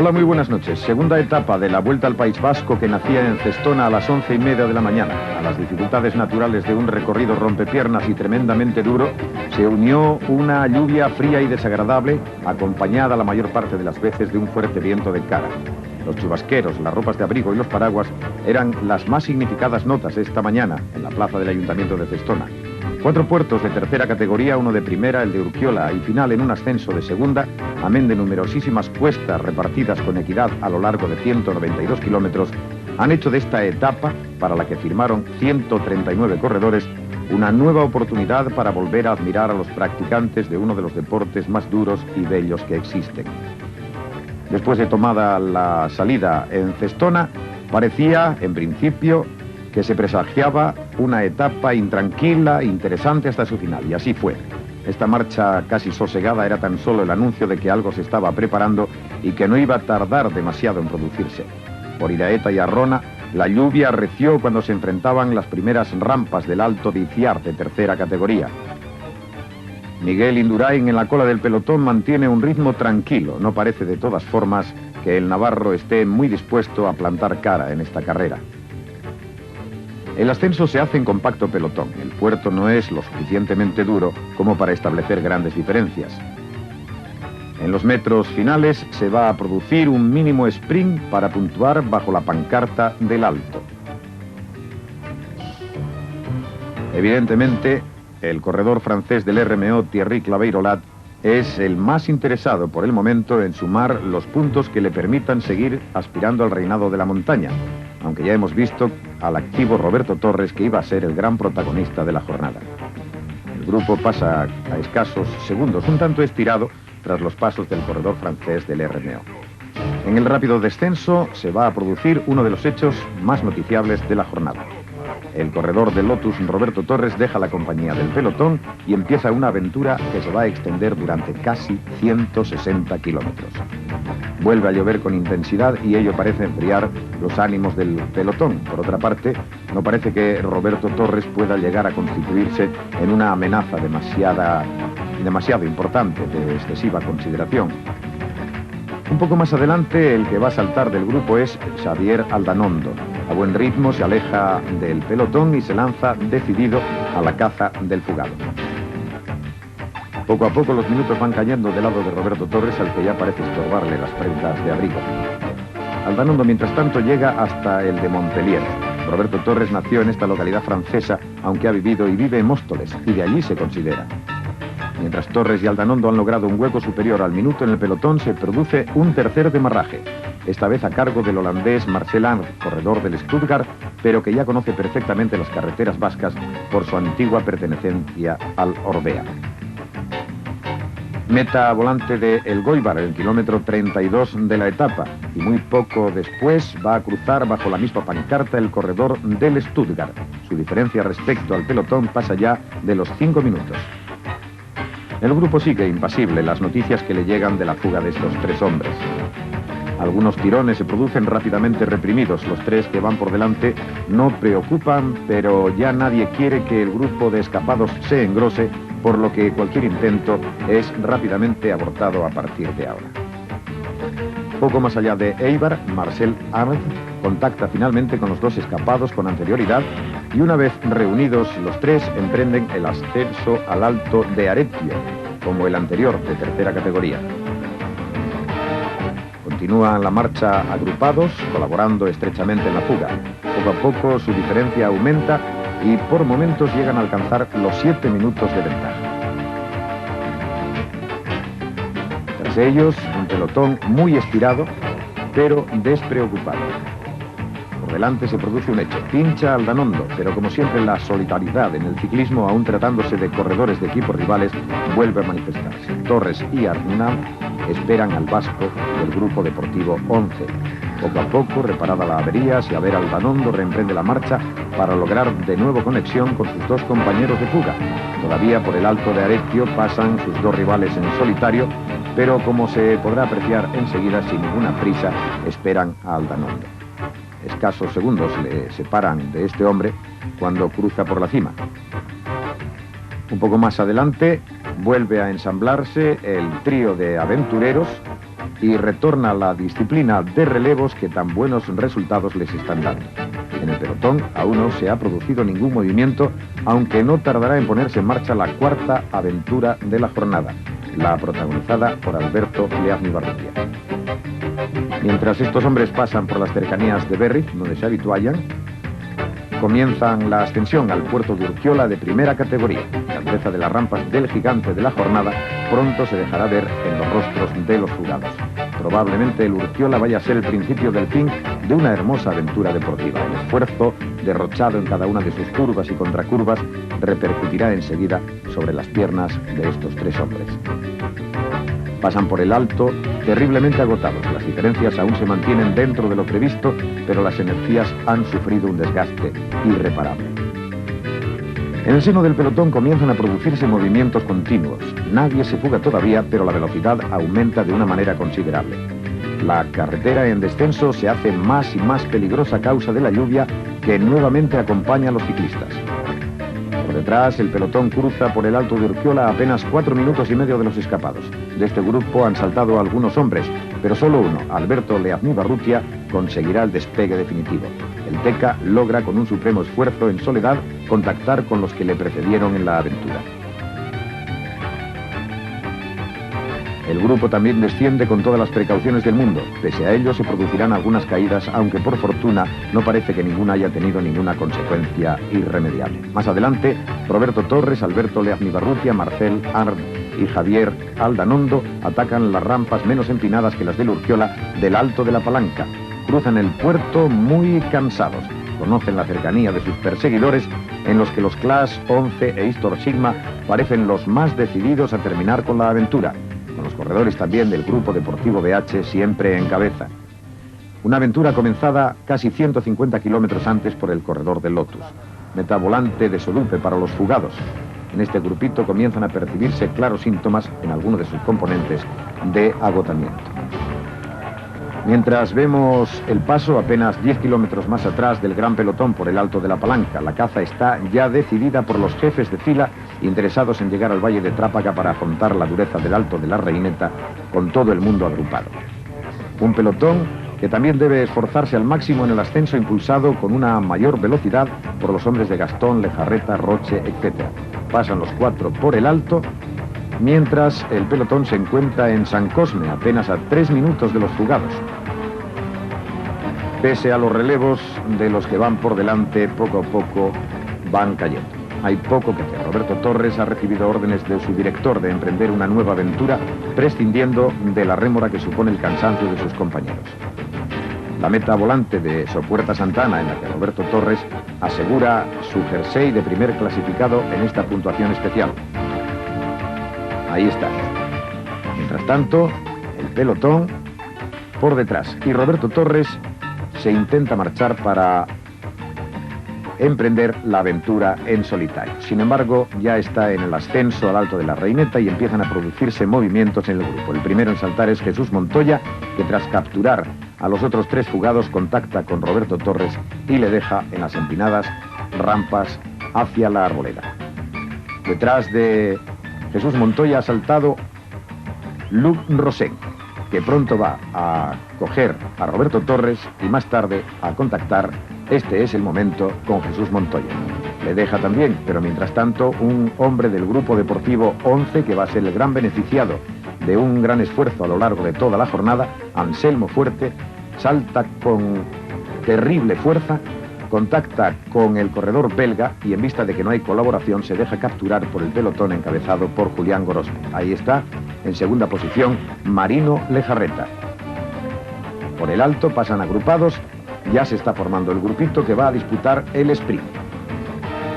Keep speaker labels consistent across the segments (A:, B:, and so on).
A: Hola, muy buenas noches. Segunda etapa de la Vuelta al País Vasco, que nacía en Cestona a las 11:30 de la mañana. A las dificultades naturales de un recorrido rompepiernas y tremendamente duro, se unió una lluvia fría y desagradable, acompañada la mayor parte de las veces de un fuerte viento de cara. Los chubasqueros, las ropas de abrigo y los paraguas eran las más significadas notas esta mañana en la plaza del Ayuntamiento de Cestona. 4 puertos de tercera categoría, uno de primera, el de Urquiola, y final en un ascenso de segunda, amén de numerosísimas cuestas repartidas con equidad a lo largo de 192 kilómetros, han hecho de esta etapa, para la que firmaron 139 corredores, una nueva oportunidad para volver a admirar a los practicantes de uno de los deportes más duros y bellos que existen. Después de tomada la salida en Cestona, parecía, en principio, que se presagiaba una etapa intranquila, interesante hasta su final, y así fue. Esta marcha casi sosegada era tan solo el anuncio de que algo se estaba preparando y que no iba a tardar demasiado en producirse. Por Iraeta y Arrona, la lluvia arreció cuando se enfrentaban las primeras rampas del Alto de Iciar de tercera categoría. Miguel Indurain en la cola del pelotón mantiene un ritmo tranquilo. No parece de todas formas que el navarro esté muy dispuesto a plantar cara en esta carrera. El ascenso se hace en compacto pelotón. El puerto no es lo suficientemente duro como para establecer grandes diferencias. En los metros finales se va a producir un mínimo sprint para puntuar bajo la pancarta del Alto. Evidentemente, el corredor francés del RMO, Thierry Claveyrolat, es el más interesado por el momento en sumar los puntos que le permitan seguir aspirando al reinado de la montaña, aunque ya hemos visto al activo Roberto Torres, que iba a ser el gran protagonista de la jornada. El grupo pasa a escasos segundos, un tanto estirado, tras los pasos del corredor francés del RMO. En el rápido descenso se va a producir uno de los hechos más noticiables de la jornada. El corredor de Lotus, Roberto Torres, deja la compañía del pelotón y empieza una aventura que se va a extender durante casi 160 kilómetros. Vuelve a llover con intensidad y ello parece enfriar los ánimos del pelotón. Por otra parte, no parece que Roberto Torres pueda llegar a constituirse en una amenaza demasiado importante, de excesiva consideración. Un poco más adelante, el que va a saltar del grupo es Xavier Aldanondo. A buen ritmo se aleja del pelotón y se lanza decidido a la caza del fugado. Poco a poco los minutos van cayendo del lado de Roberto Torres, al que ya parece estorbarle las prendas de abrigo. Aldanondo, mientras tanto, llega hasta el de Montpellier. Roberto Torres nació en esta localidad francesa, aunque ha vivido y vive en Móstoles, y de allí se considera. Mientras Torres y Aldanondo han logrado un hueco superior al minuto en el pelotón, se produce un tercer demarraje, esta vez a cargo del holandés Marcel Arndt, corredor del Stuttgart, pero que ya conoce perfectamente las carreteras vascas por su antigua pertenencia al Orbea. Meta volante de El Goibar, el kilómetro 32 de la etapa, y muy poco después va a cruzar bajo la misma pancarta el corredor del Stuttgart. Su diferencia respecto al pelotón pasa ya de los 5 minutos. El grupo sigue impasible las noticias que le llegan de la fuga de estos 3 hombres. Algunos tirones se producen rápidamente reprimidos. Los 3 que van por delante no preocupan, pero ya nadie quiere que el grupo de escapados se engrose, por lo que cualquier intento es rápidamente abortado a partir de ahora. Poco más allá de Eibar, Marcel Arndt contacta finalmente con los 2 escapados con anterioridad y una vez reunidos los 3 emprenden el ascenso al Alto de Aretio, como el anterior de tercera categoría. Continúan la marcha agrupados, colaborando estrechamente en la fuga. Poco a poco su diferencia aumenta y por momentos llegan a alcanzar los 7 minutos de ventaja. Tras ellos, un pelotón muy estirado, pero despreocupado. Por delante se produce un hecho. Pincha Aldanondo, pero como siempre la solidaridad en el ciclismo, aún tratándose de corredores de equipos rivales, vuelve a manifestarse. Torres y Arnald esperan al vasco del grupo deportivo 11. Poco a poco, reparada la avería, Xavier Aldanondo reemprende la marcha para lograr de nuevo conexión con sus 2 compañeros de fuga. Todavía por el Alto de Aretio pasan sus 2 rivales en solitario, pero como se podrá apreciar enseguida, sin ninguna prisa, esperan a Aldanondo. Escasos segundos le separan de este hombre cuando cruza por la cima. Un poco más adelante vuelve a ensamblarse el trío de aventureros y retorna a la disciplina de relevos que tan buenos resultados les están dando. En el pelotón aún no se ha producido ningún movimiento, aunque no tardará en ponerse en marcha la cuarta aventura de la jornada, la protagonizada por Alberto Leaznibarrutia. Mientras estos hombres pasan por las cercanías de Berriz, donde se habituallan, comienzan la ascensión al puerto de Urquiola de primera categoría. La dureza de las rampas del gigante de la jornada pronto se dejará ver en los rostros de los jugados. Probablemente el Urquiola vaya a ser el principio del fin de una hermosa aventura deportiva. El esfuerzo derrochado en cada una de sus curvas y contracurvas repercutirá enseguida sobre las piernas de estos tres hombres. Pasan por el alto terriblemente agotados. Las diferencias aún se mantienen dentro de lo previsto, pero las energías han sufrido un desgaste irreparable. En el seno del pelotón comienzan a producirse movimientos continuos. Nadie se fuga todavía, pero la velocidad aumenta de una manera considerable. La carretera en descenso se hace más y más peligrosa a causa de la lluvia que nuevamente acompaña a los ciclistas. Por detrás, el pelotón cruza por el alto de Urquiola a apenas 4 minutos y medio de los escapados. De este grupo han saltado algunos hombres, pero solo uno, Alberto Leaznibarrutia, conseguirá el despegue definitivo. El Teca logra con un supremo esfuerzo en soledad contactar con los que le precedieron en la aventura. El grupo también desciende con todas las precauciones del mundo. Pese a ello se producirán algunas caídas, aunque por fortuna no parece que ninguna haya tenido ninguna consecuencia irremediable. Más adelante, Roberto Torres, Alberto Leaznibarrutia, Marcel Arndt y Javier Aldanondo atacan las rampas menos empinadas que las del Urquiola del Alto de la Palanca. Cruzan el puerto muy cansados. Conocen la cercanía de sus perseguidores, en los que los Class 11 e Histor Sigma parecen los más decididos a terminar con la aventura, con los corredores también del grupo deportivo BH siempre en cabeza. Una aventura comenzada casi 150 kilómetros antes por el corredor del Lotus, meta volante de Solupe para los fugados. En este grupito comienzan a percibirse claros síntomas en alguno de sus componentes de agotamiento. Mientras vemos el paso apenas 10 kilómetros más atrás del gran pelotón por el Alto de la Palanca, la caza está ya decidida por los jefes de fila interesados en llegar al Valle de Trápaga para afrontar la dureza del Alto de la Reineta con todo el mundo agrupado. Un pelotón que también debe esforzarse al máximo en el ascenso impulsado con una mayor velocidad por los hombres de Gastón, Lejarreta, Roche, etc. Pasan los cuatro por el Alto, mientras el pelotón se encuentra en San Cosme, apenas a 3 minutos de los fugados. Pese a los relevos de los que van por delante, poco a poco van cayendo. Hay poco que hacer. Roberto Torres ha recibido órdenes de su director de emprender una nueva aventura, prescindiendo de la rémora que supone el cansancio de sus compañeros. La meta volante de Sopuerta Santana, en la que Roberto Torres asegura su jersey de primer clasificado en esta puntuación especial. Ahí está. Mientras tanto, el pelotón por detrás. Y Roberto Torres se intenta marchar para emprender la aventura en solitario. Sin embargo, ya está en el ascenso al Alto de la Reineta y empiezan a producirse movimientos en el grupo. El primero en saltar es Jesús Montoya, que tras capturar a los otros 3 fugados contacta con Roberto Torres y le deja en las empinadas rampas hacia la arboleda. Detrás de Jesús Montoya ha saltado Luc Rosén, que pronto va a coger a Roberto Torres y más tarde a contactar. Este es el momento con Jesús Montoya. Le deja también, pero mientras tanto, un hombre del grupo deportivo 11, que va a ser el gran beneficiado de un gran esfuerzo a lo largo de toda la jornada, Anselmo Fuerte, salta con terrible fuerza, contacta con el corredor belga y en vista de que no hay colaboración se deja capturar por el pelotón encabezado por Julián Gorospe. Ahí está, en segunda posición, Marino Lejarreta. Por el Alto pasan agrupados, ya se está formando el grupito que va a disputar el sprint.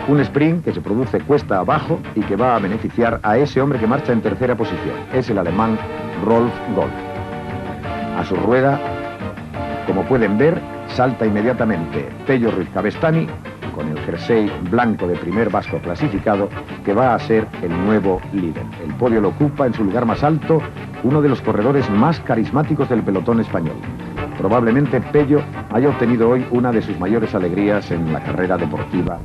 A: Un sprint que se produce cuesta abajo y que va a beneficiar a ese hombre que marcha en tercera posición. Es el alemán Rolf Gold. A su rueda, como pueden ver, salta inmediatamente Pello Ruiz Cabestany con el jersey blanco de primer vasco clasificado, que va a ser el nuevo líder. El podio lo ocupa en su lugar más alto uno de los corredores más carismáticos del pelotón español. Probablemente Pello haya obtenido hoy una de sus mayores alegrías en la carrera deportiva.